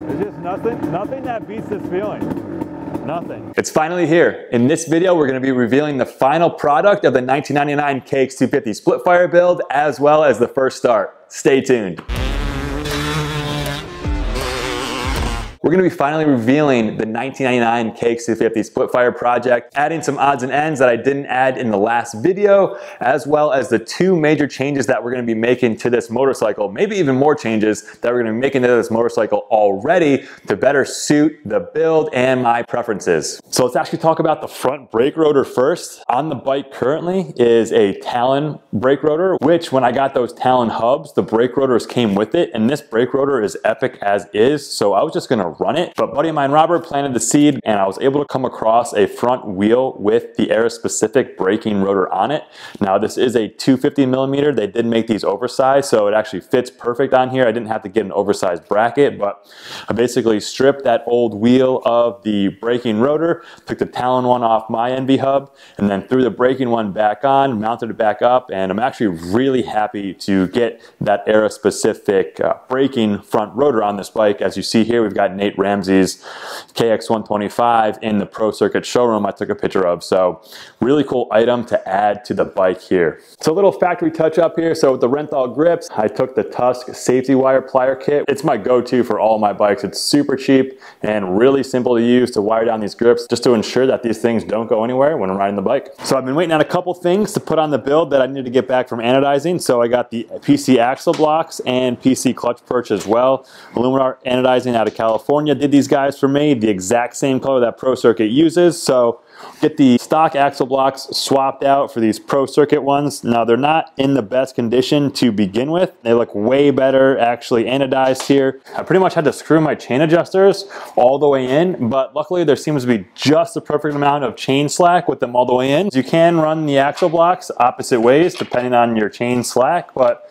There's just nothing that beats this feeling. Nothing. It's finally here. In this video, we're going to be revealing the final product of the 1999 KX250 Splitfire build, as well as the first start. Stay tuned. We're going to be finally revealing the 1999 KX250 Splitfire project, adding some odds and ends that I didn't add in the last video, as well as the two major changes that we're going to be making to this motorcycle, maybe even more changes that we're going to be making to this motorcycle already to better suit the build and my preferences. So let's actually talk about the front brake rotor first. On the bike currently is a Talon brake rotor, which when I got those Talon hubs, the brake rotors came with it, and this brake rotor is epic as is, so I was just going to run it. But buddy of mine, Robert, planted the seed, and I was able to come across a front wheel with the era-specific braking rotor on it. Now this is a 250 millimeter. They did make these oversized, so it actually fits perfect on here. I didn't have to get an oversized bracket, but I basically stripped that old wheel of the braking rotor, took the Talon one off my NV hub, and then threw the braking one back on, mounted it back up, and I'm actually really happy to get that era-specific braking front rotor on this bike. As you see here, we've got Nate Ramsey's KX125 in the Pro Circuit showroom I took a picture of. So really cool item to add to the bike here. So a little factory touch up here. So with the Renthal grips, I took the Tusk safety wire plier kit. It's my go-to for all my bikes. It's super cheap and really simple to use to wire down these grips just to ensure that these things don't go anywhere when I'm riding the bike. So I've been waiting on a couple things to put on the build that I need to get back from anodizing. So I got the PC axle blocks and PC clutch perch as well. Aluminar anodizing out of California did these guys for me, the exact same color that Pro Circuit uses. So get the stock axle blocks swapped out for these Pro Circuit ones. Now they're not in the best condition to begin with. They look way better actually anodized here. I pretty much had to screw my chain adjusters all the way in, but luckily there seems to be just the perfect amount of chain slack with them all the way in. You can run the axle blocks opposite ways depending on your chain slack, but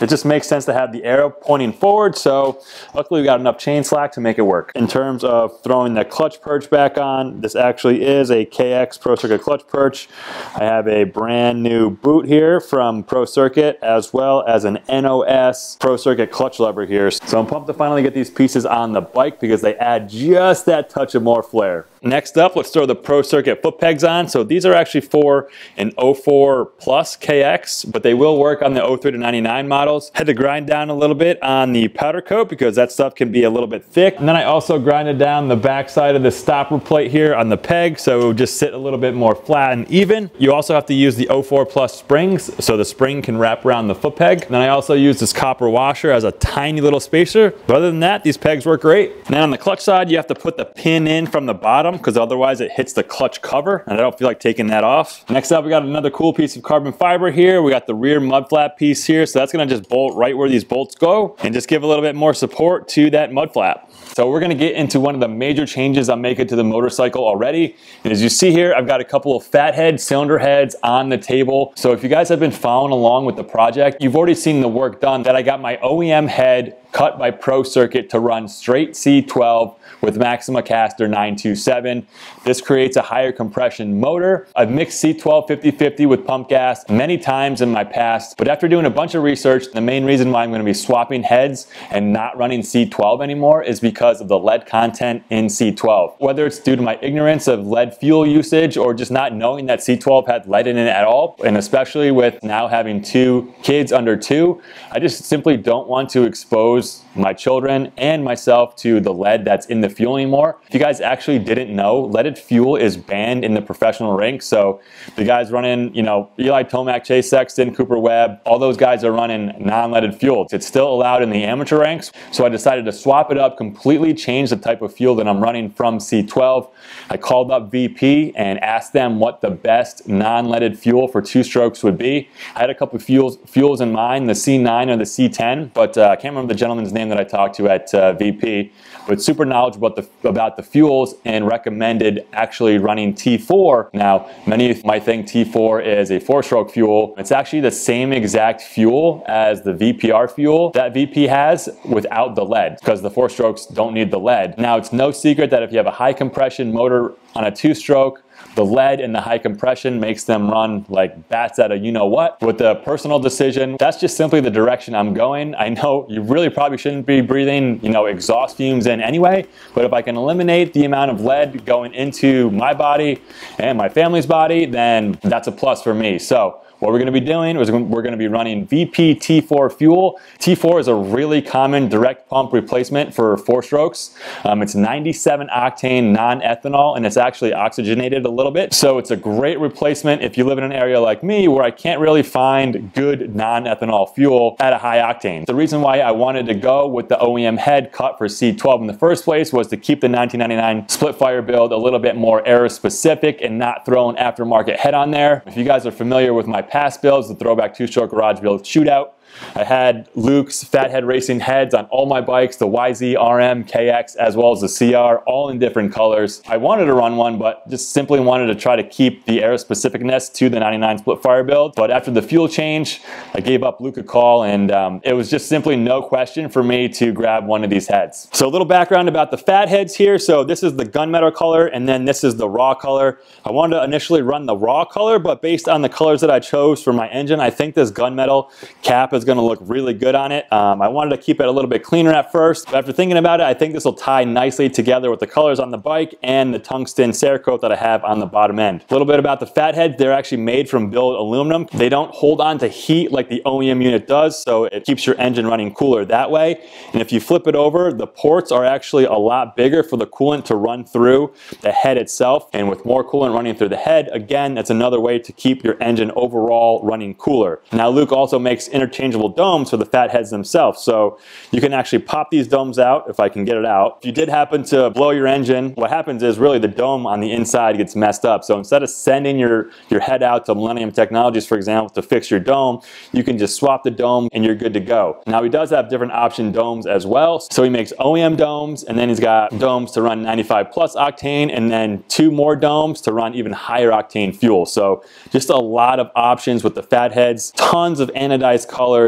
it just makes sense to have the arrow pointing forward, so luckily we got enough chain slack to make it work. In terms of throwing the clutch perch back on, this actually is a KX Pro Circuit clutch perch. I have a brand new boot here from Pro Circuit, as well as an NOS Pro Circuit clutch lever here. So I'm pumped to finally get these pieces on the bike because they add just that touch of more flair. Next up, let's throw the Pro Circuit foot pegs on. So these are actually for an 04 Plus KX, but they will work on the 03 to 99 models. Had to grind down a little bit on the powder coat because that stuff can be a little bit thick. And then I also grinded down the back side of the stopper plate here on the peg, so it would just sit a little bit more flat and even. You also have to use the 04 Plus springs, so the spring can wrap around the foot peg. And then I also use this copper washer as a tiny little spacer. But other than that, these pegs work great. And then on the clutch side, you have to put the pin in from the bottom because otherwise it hits the clutch cover, and I don't feel like taking that off. Next up, we got another cool piece of carbon fiber here. We got the rear mud flap piece here, so that's gonna just bolt right where these bolts go and just give a little bit more support to that mud flap. So we're gonna get into one of the major changes I'm making to the motorcycle already. And as you see here, I've got a couple of fat head cylinder heads on the table. So if you guys have been following along with the project, you've already seen the work done that I got my OEM head cut by Pro Circuit to run straight C12 with Maxima Caster 927. This creates a higher compression motor. I've mixed C12 50/50 with pump gas many times in my past, but after doing a bunch of research, the main reason why I'm going to be swapping heads and not running C12 anymore is because of the lead content in C12. Whether it's due to my ignorance of lead fuel usage or just not knowing that C12 had lead in it at all, and especially with now having 2 kids under 2, I just simply don't want to expose my children and myself to the lead that's in the fuel anymore. If you guys actually didn't know, leaded fuel is banned in the professional ranks. So the guys running, you know, Eli Tomac, Chase Sexton, Cooper Webb, all those guys are running non-leaded fuel. It's still allowed in the amateur ranks. So I decided to swap it up, completely change the type of fuel that I'm running from C12. I called up VP and asked them what the best non-leaded fuel for 2 strokes would be. I had a couple of fuels in mind, the C9 or the C10, but I can't remember the gentleman's name that I talked to at VP, but super knowledgeable about the fuels and recommended actually running T4. Now, many of you might think T4 is a 4-stroke fuel. It's actually the same exact fuel as the VPR fuel that VP has without the lead, because the 4 strokes don't need the lead. Now, it's no secret that if you have a high compression motor on a 2-stroke, The lead and the high compression makes them run like bats at a you-know-what. With the personal decision, that's just simply the direction I'm going. I know you really probably shouldn't be breathing, exhaust fumes in anyway, but if I can eliminate the amount of lead going into my body and my family's body, then that's a plus for me. So what we're going to be doing is we're going to be running VP T4 fuel. T4 is a really common direct pump replacement for 4-strokes. It's 97 octane non-ethanol, and it's actually oxygenated a little bit. So it's a great replacement if you live in an area like me where I can't really find good non-ethanol fuel at a high octane. The reason why I wanted to go with the OEM head cut for C12 in the first place was to keep the 1999 Splitfire build a little bit more aero specific and not throw an aftermarket head on there. If you guys are familiar with my past builds, the throwback 2-stroke garage build shootout, I had Luke's Fathead Racing heads on all my bikes, the YZ, RM, KX, as well as the CR, all in different colors. I wanted to run one, but just simply wanted to try to keep the aero specificness to the 99 Splitfire build. But after the fuel change, I gave up Luke a call, and it was just simply no question for me to grab one of these heads. So a little background about the Fatheads here. So this is the gunmetal color, and then this is the raw color. I wanted to initially run the raw color, but based on the colors that I chose for my engine, I think this gunmetal cap is going to look really good on it. I wanted to keep it a little bit cleaner at first, but after thinking about it, I think this will tie nicely together with the colors on the bike and the tungsten Cerakote that I have on the bottom end. A little bit about the Fatheads, they're actually made from billet aluminum. They don't hold on to heat like the OEM unit does, so it keeps your engine running cooler that way. And if you flip it over, the ports are actually a lot bigger for the coolant to run through the head itself. And with more coolant running through the head, again, that's another way to keep your engine overall running cooler. Now, Luke also makes interchangeable domes for the Fatheads themselves, so you can actually pop these domes out if I can get it out. If you did happen to blow your engine, what happens is really the dome on the inside gets messed up. So instead of sending your head out to Millennium Technologies, for example, to fix your dome, you can just swap the dome and you're good to go. Now, he does have different option domes as well. So he makes OEM domes, and then he's got domes to run 95 plus octane, and then 2 more domes to run even higher octane fuel. So just a lot of options with the Fatheads, tons of anodized colors,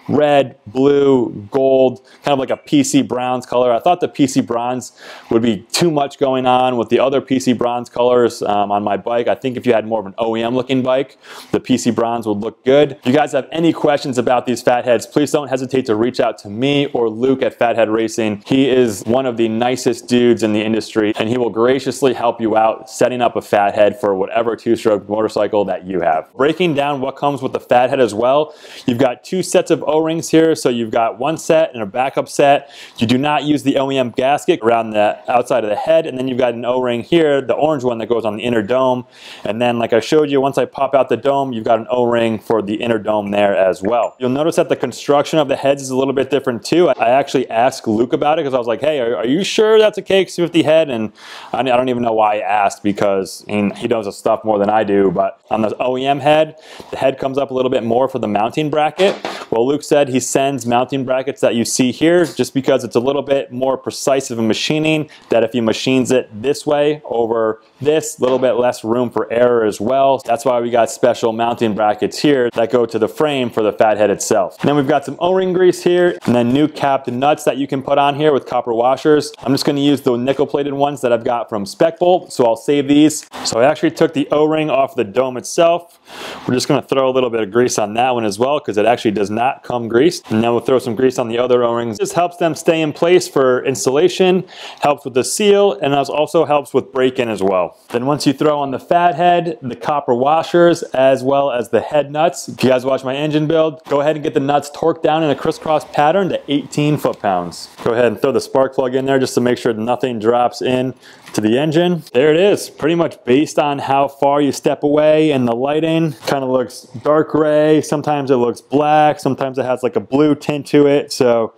red, blue, gold, kind of like a PC bronze color. I thought the PC bronze would be too much going on with the other PC bronze colors on my bike. I think if you had more of an OEM looking bike, the PC bronze would look good. If you guys have any questions about these Fatheads, please don't hesitate to reach out to me or Luke at Fathead Racing. He is one of the nicest dudes in the industry, and he will graciously help you out setting up a Fathead for whatever 2-stroke motorcycle that you have. Breaking down what comes with the Fathead as well, you've got 2 sets of O-rings here, so you've got one set and a backup set. You do not use the OEM gasket around the outside of the head, and then you've got an O-ring here, the orange one that goes on the inner dome, and then like I showed you, once I pop out the dome, you've got an O-ring for the inner dome there as well. You'll notice that the construction of the heads is a little bit different too. I actually asked Luke about it because I was like, hey, are you sure that's a KX250 head? And I don't even know why I asked, because he knows the stuff more than I do, but on the OEM head, the head comes up a little bit more for the mounting bracket. Well, Luke said he sends mounting brackets that you see here just because it's a little bit more precise of a machining, that if he machines it this way over this, a little bit less room for error as well. That's why we got special mounting brackets here that go to the frame for the Fathead itself. And then we've got some O-ring grease here, and then new capped nuts that you can put on here with copper washers. I'm just going to use the nickel plated ones that I've got from Spec Bolt, so I'll save these. So I actually took the O-ring off the dome itself. We're just going to throw a little bit of grease on that one as well, because it actually does not come greased. And then we'll throw some grease on the other O-rings. This helps them stay in place for installation, helps with the seal, and also helps with break-in as well. Then once you throw on the Fathead, the copper washers, as well as the head nuts, if you guys watch my engine build, go ahead and get the nuts torqued down in a crisscross pattern to 18 foot-pounds. Go ahead and throw the spark plug in there just to make sure nothing drops in to the engine. There it is, pretty much based on how far you step away, and the lighting kind of looks dark gray, sometimes it looks black, sometimes it has like a blue tint to it, so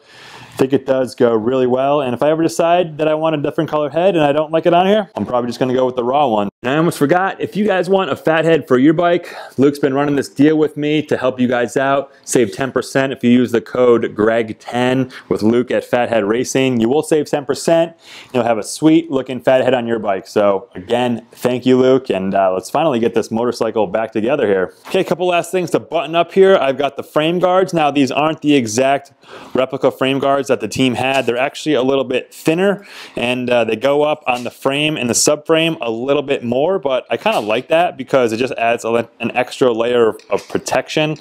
I think it does go really well. And if I ever decide that I want a different color head and I don't like it on here, I'm probably just going to go with the raw one. And I almost forgot, if you guys want a Fathead for your bike, Luke's been running this deal with me to help you guys out. Save 10% if you use the code GREG10 with Luke at Fathead Racing. You will save 10%. You'll have a sweet looking Fathead on your bike. So again, thank you, Luke, and let's finally get this motorcycle back together here. Okay, a couple last things to button up here. I've got the frame guards. Now, these aren't the exact replica frame guards that the team had. They're actually a little bit thinner, and they go up on the frame and the subframe a little bit more more, but I kind of like that because it just adds an extra layer of protection.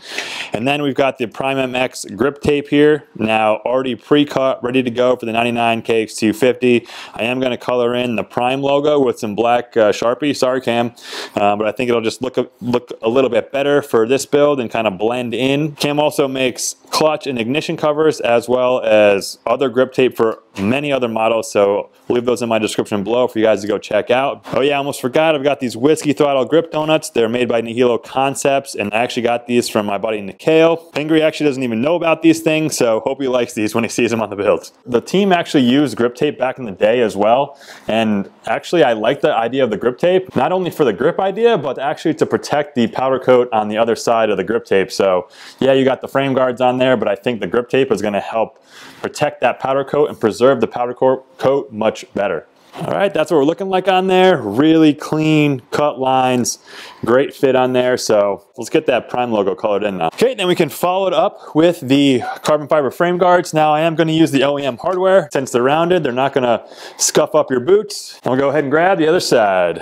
And then we've got the Prime MX grip tape here, now already pre-cut, ready to go for the 99 KX250. I am going to color in the Prime logo with some black Sharpie. Sorry, Cam, but I think it'll just look a little bit better for this build and kind of blend in. Cam also makes clutch and ignition covers as well as other grip tape for many other models, so we'll leave those in my description below for you guys to go check out. Oh yeah, I almost forgot, I've got these whiskey throttle grip donuts. They're made by Nihilo Concepts, and I actually got these from my buddy Nikhil. Pingree actually doesn't even know about these things, so hope he likes these when he sees them on the builds. The team actually used grip tape back in the day as well, and actually I like the idea of the grip tape, not only for the grip idea, but actually to protect the powder coat on the other side of the grip tape. So yeah, you got the frame guards on there, but I think the grip tape is going to help protect that powder coat and preserve the powder coat much better. All right, that's what we're looking like on there. Really clean cut lines, great fit on there. So let's get that Prime logo colored in now. Okay, then we can follow it up with the carbon fiber frame guards. Now I am going to use the OEM hardware. Since they're rounded, they're not going to scuff up your boots. I'll go ahead and grab the other side.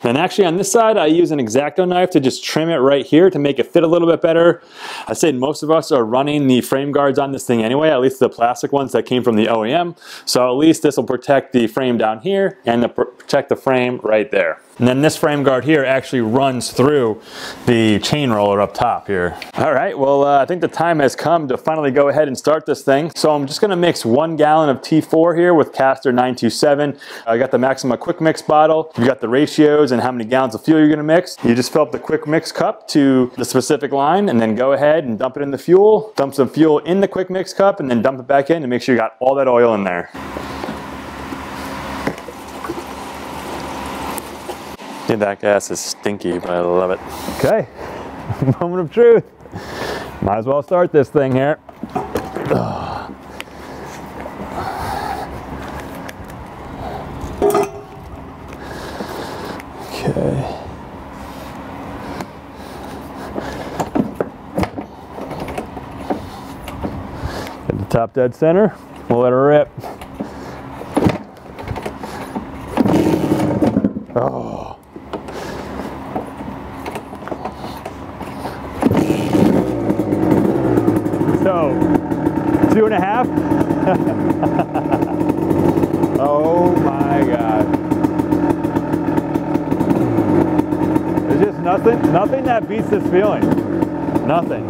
And actually on this side, I use an X-Acto knife to just trim it right here to make it fit a little bit better. I say most of us are running the frame guards on this thing anyway, at least the plastic ones that came from the OEM. So at least this will protect the frame down here and protect the frame right there. And then this frame guard here actually runs through the chain roller up top here. All right, well, I think the time has come to finally go ahead and start this thing. So I'm just gonna mix 1 gallon of T4 here with Caster 927. I got the Maxima Quick Mix bottle. You got the ratios and how many gallons of fuel you're gonna mix. You just fill up the Quick Mix cup to the specific line and then go ahead and dump it in the fuel. Dump some fuel in the Quick Mix cup and then dump it back in to make sure you got all that oil in there. That gas is stinky, but I love it. Okay, moment of truth. Might as well start this thing here. Okay. Get the top dead center. We'll let her rip. Oh. So, 2.5. Oh my God. There's just nothing that beats this feeling. Nothing.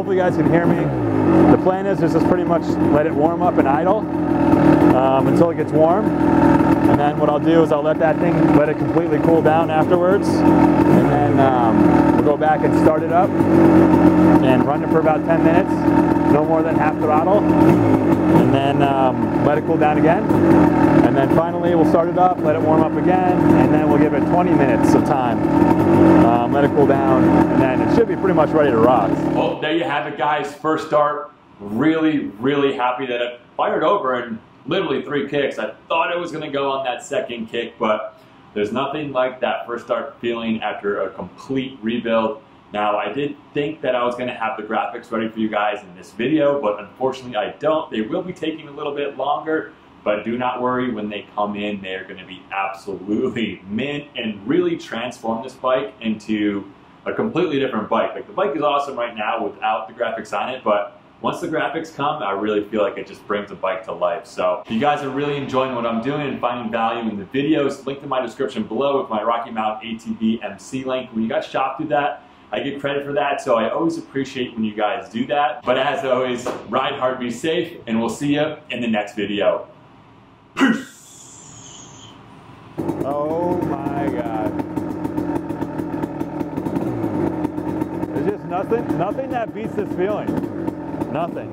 You guys can hear me. The plan is just pretty much let it warm up and idle until it gets warm, and then what I'll do is I'll let that thing, let it completely cool down afterwards, and then we'll go back and start it up and run it for about 10 minutes, no more than half throttle, and then let it cool down again, and then finally we'll start it up, let it warm up again, and then we'll give it 20 minutes of time, let it cool down, and then it should be pretty much ready to rock. Well, there you have it, guys. First start. Really, really happy that it fired over in literally 3 kicks. I thought it was going to go on that second kick, but there's nothing like that first start feeling after a complete rebuild. Now, I did think that I was going to have the graphics ready for you guys in this video, but unfortunately I don't. They will be taking a little bit longer, but do not worry, when they come in, they're going to be absolutely mint and really transform this bike into a completely different bike. Like, the bike is awesome right now without the graphics on it, but once the graphics come, I really feel like it just brings the bike to life. So if you guys are really enjoying what I'm doing and finding value in the videos, link in my description below with my Rocky Mountain ATV MC link. When you guys shop through that, I get credit for that, so I always appreciate when you guys do that. But as always, ride hard, be safe, and we'll see you in the next video. Peace! Oh my God. There's just nothing that beats this feeling. Nothing.